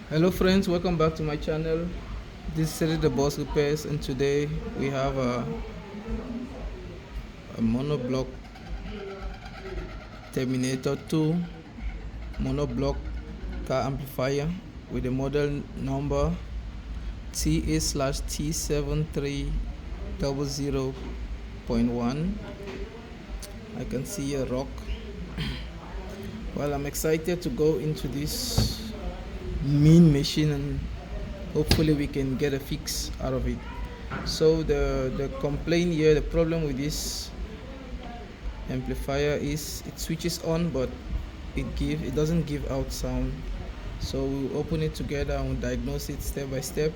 Hello friends, welcome back to my channel. This is City the Boss Repairs, and today we have a monoblock Terminator 2 monoblock car amplifier with the model number TA/T7300.1. I can see a rock. Well, I'm excited to go into this mean machine and hopefully we can get a fix out of it. So the complaint here, the problem with this amplifier is it switches on but it doesn't give out sound. So we'll open it together and we'll diagnose it step by step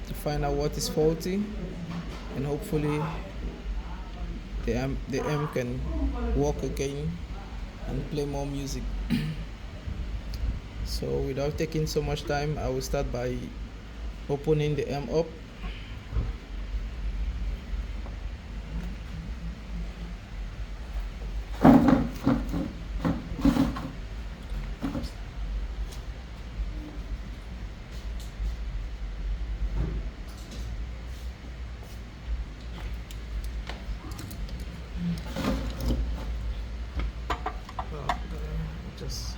to find out what is faulty, and hopefully the amp can work again and play more music. So without taking so much time, I will start by opening the amp up. Just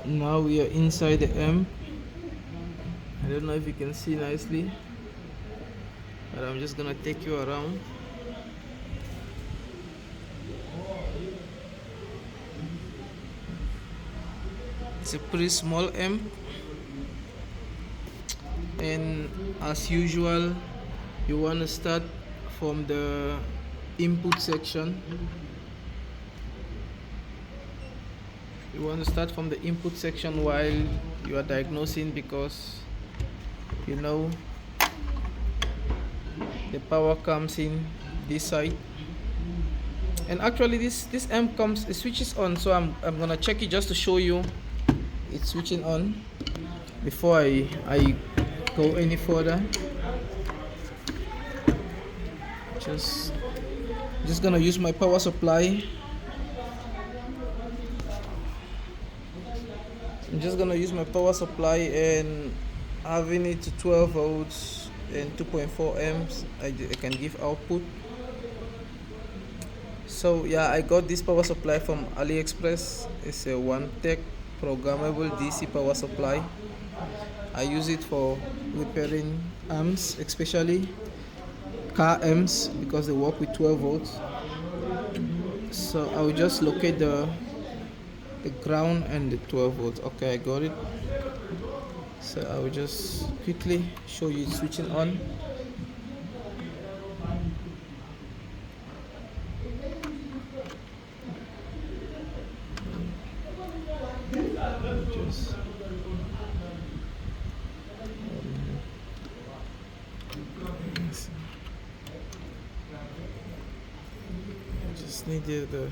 now we are inside the amp. I don't know if you can see nicely, but I'm just gonna take you around. It's a pretty small amp, and as usual you want to start from the input section. While you are diagnosing, because you know the power comes in this side. And actually this amp it switches on, so I'm gonna check it just to show you it's switching on before I go any further. Just gonna use my power supply. I'm just gonna use my power supply and having it to 12 volts and 2.4 amps. I can give output. So yeah, I got this power supply from AliExpress. It's a One Tech programmable DC power supply. I use it for repairing amps, especially car amps, because they work with 12 volts. So I will just locate the ground and the 12 volts. Okay, I got it. So I will just quickly show you switching on. Just need the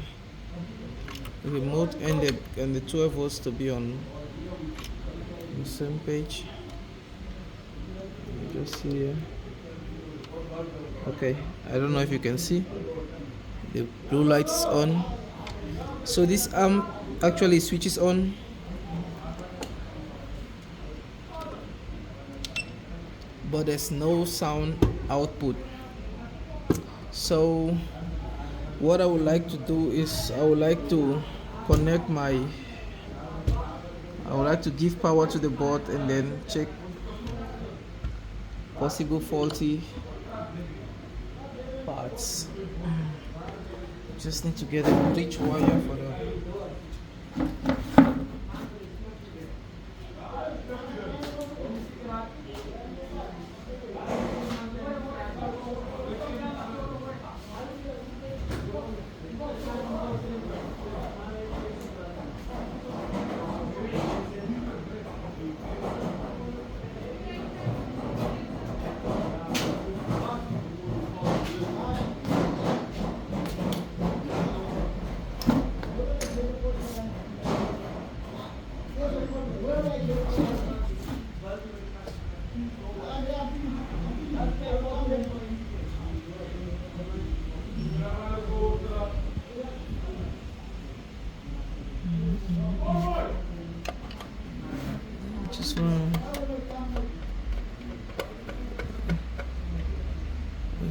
remote and the 12 volts to be on the same page. Just see here. Okay, I don't know if you can see the blue light is on. So this amp actually switches on, but there's no sound output. So what I would like to do is I would like to give power to the board and then check possible faulty parts. Just need to get a bridge wire for the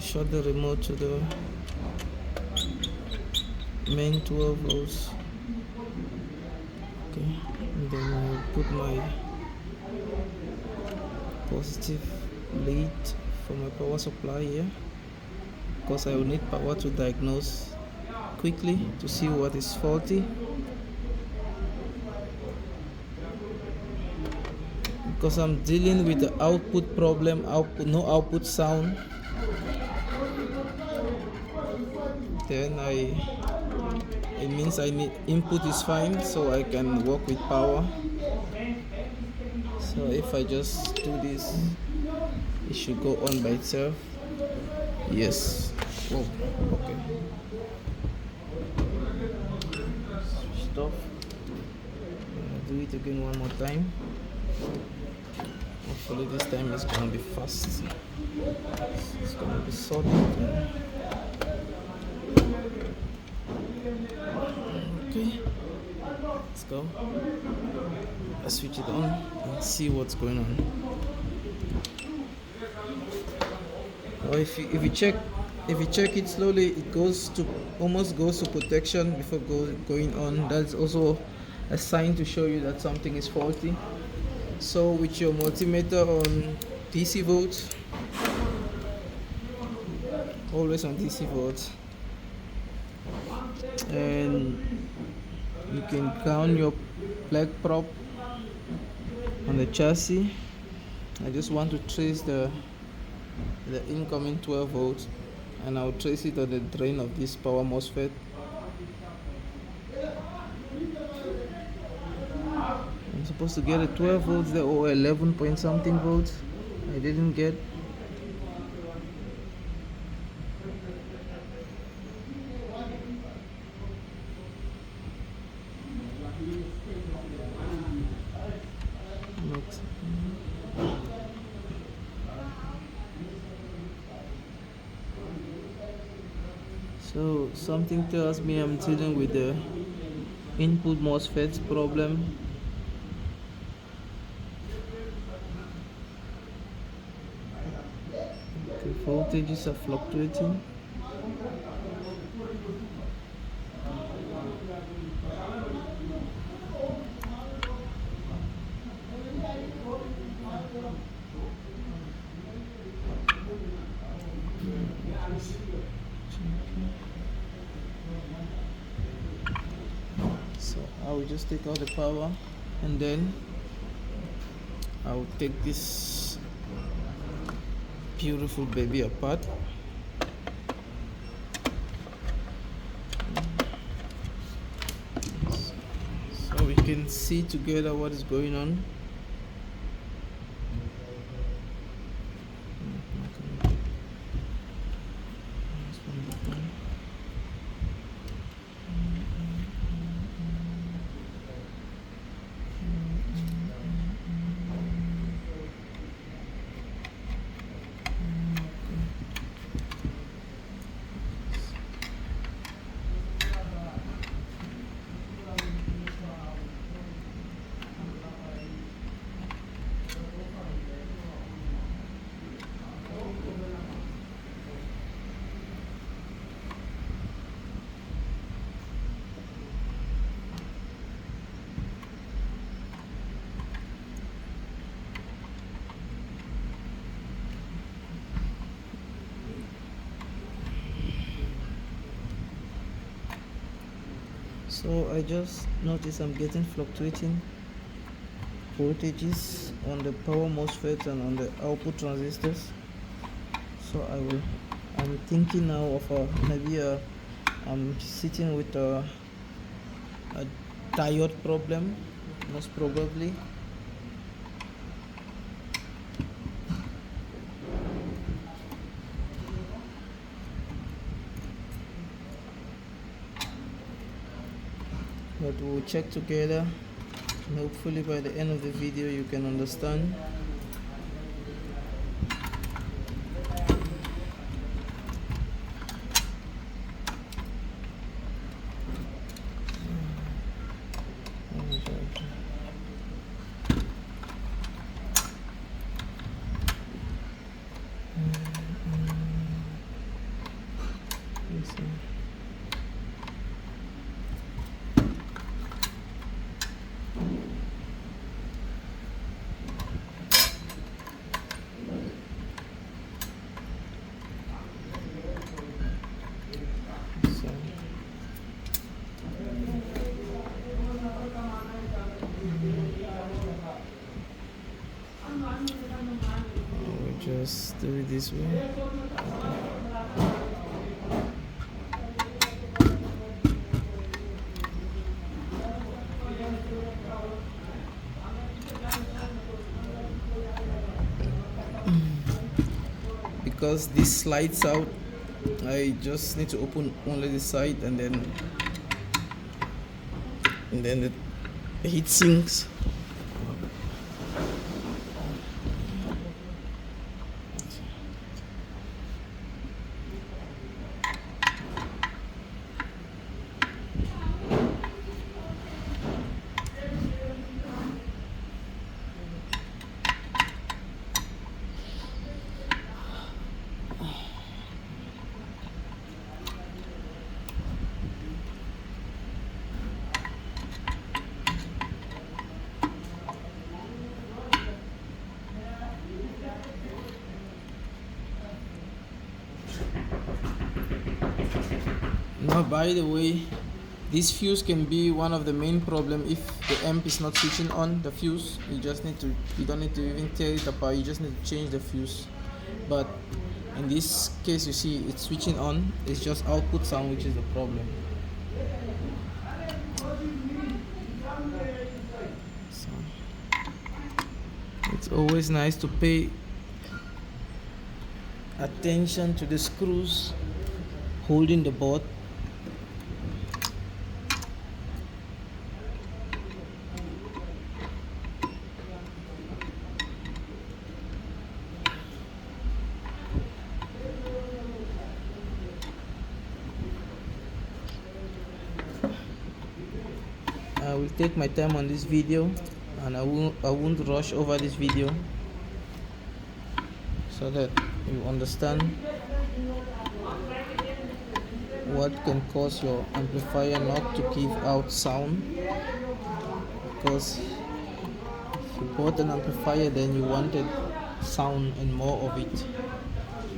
short the remote to the main 12 volts. Okay, and then I put my positive lead for my power supply here, because I will need power to diagnose quickly to see what is faulty, because I'm dealing with the output problem, no output sound. Then it means I need input is fine, so I can work with power. So if I just do this, it should go on by itself. Yes. Oh, okay. Switched off. Do it again one more time. Hopefully this time it's gonna be fast. It's gonna be solid. Okay, let's go. Let's switch it on and see what's going on. Or if you check it slowly, it almost goes to protection before going on. That's also a sign to show you that something is faulty. So with your multimeter on DC volts, always on DC volts, and you can count your plug prop on the chassis. I just want to trace the incoming 12 volts, and I'll trace it on the drain of this power MOSFET. I'm supposed to get a 12 volts there, or 11 point something volts. I didn't get. So something tells me I'm dealing with the input MOSFET problem. The voltages are fluctuating. So I will just take out the power, and then I will take this beautiful baby apart. So we can see together what is going on. So I just noticed I'm getting fluctuating voltages on the power MOSFET and on the output transistors. So I'm thinking now of maybe I'm sitting with a diode problem, most probably. But we'll check together, and hopefully by the end of the video you can understand. We'll just do it this way. Because this slides out, I just need to open only the side, and then the heat sinks. Now, by the way, this fuse can be one of the main problem if the amp is not switching on the fuse. You don't need to even tear it apart, you just need to change the fuse. But in this case, you see it's switching on, it's just output sound which is the problem. So it's always nice to pay attention to the screws holding the board. I will take my time on this video, and I won't rush over this video, so that you understand what can cause your amplifier not to give out sound. Because if you bought an amplifier, then you wanted sound and more of it.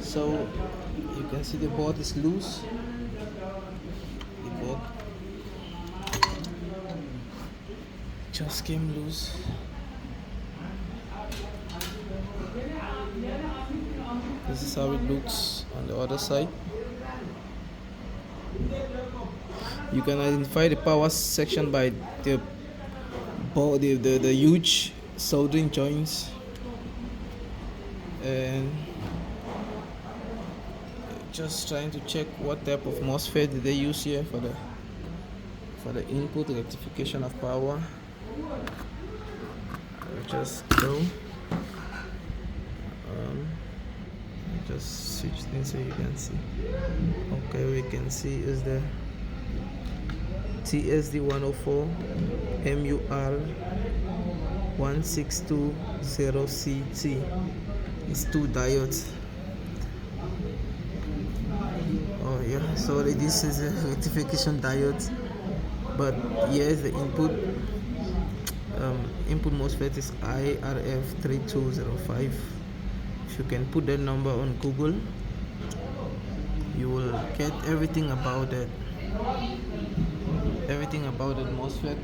So you can see the board is loose. The board just came loose. This is how it looks on the other side. You can identify the power section by the huge soldering joints, and just trying to check what type of MOSFET did they use here for the input rectification of power. I'll just go just switch things so you can see. Okay, we can see is the TSD 104 MUR 1620CT. It's 2 diodes. Oh yeah, sorry, this is a rectification diode, but here's the input MOSFET is IRF3205. If you can put that number on Google, you will get everything about that MOSFET.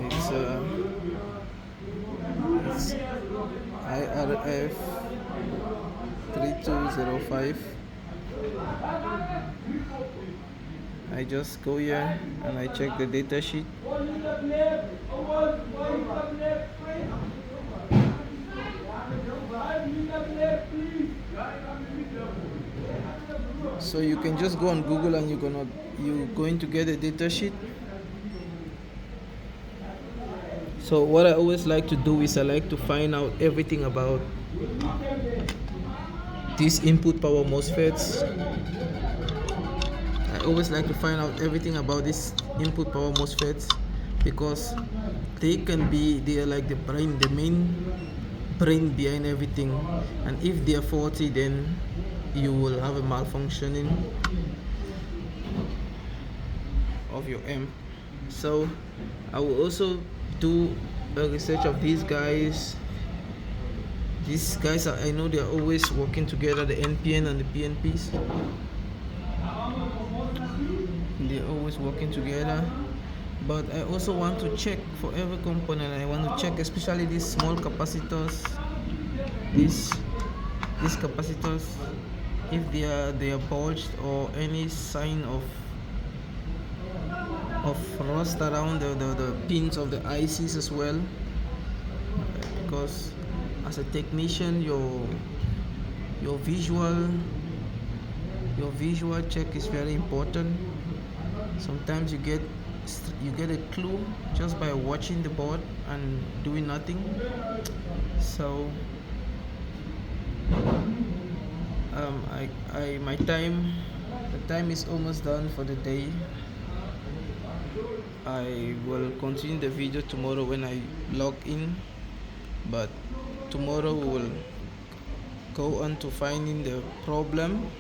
It's IRF 3205. I just go here and I check the data sheet. So you can just go on Google and you're going to get a data sheet. So what I always like to do is I like to find out everything about these input power MOSFETs. I always like to find out everything about these input power MOSFETs, because they are like the main brain behind everything, and if they are faulty, then you will have a malfunctioning of your amp. So I will also do a research of these guys. These guys I know they are always working together, the NPN and the PNPs. is working together. But I also want to check for every component. I want to check especially these small capacitors, these capacitors, if they are bulged or any sign of rust around the pins of the ICs as well, because as a technician your visual check is very important. Sometimes you get a clue just by watching the board and doing nothing. So the time is almost done for the day. I will continue the video tomorrow when I log in, but tomorrow we will go on to finding the problem.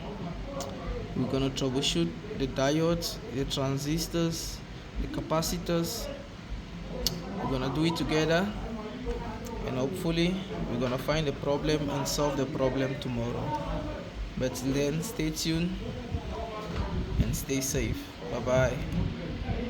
We're gonna troubleshoot the diodes, the transistors, the capacitors. We're gonna do it together, and hopefully we're gonna find the problem and solve the problem tomorrow. But till then, stay tuned and stay safe. Bye bye.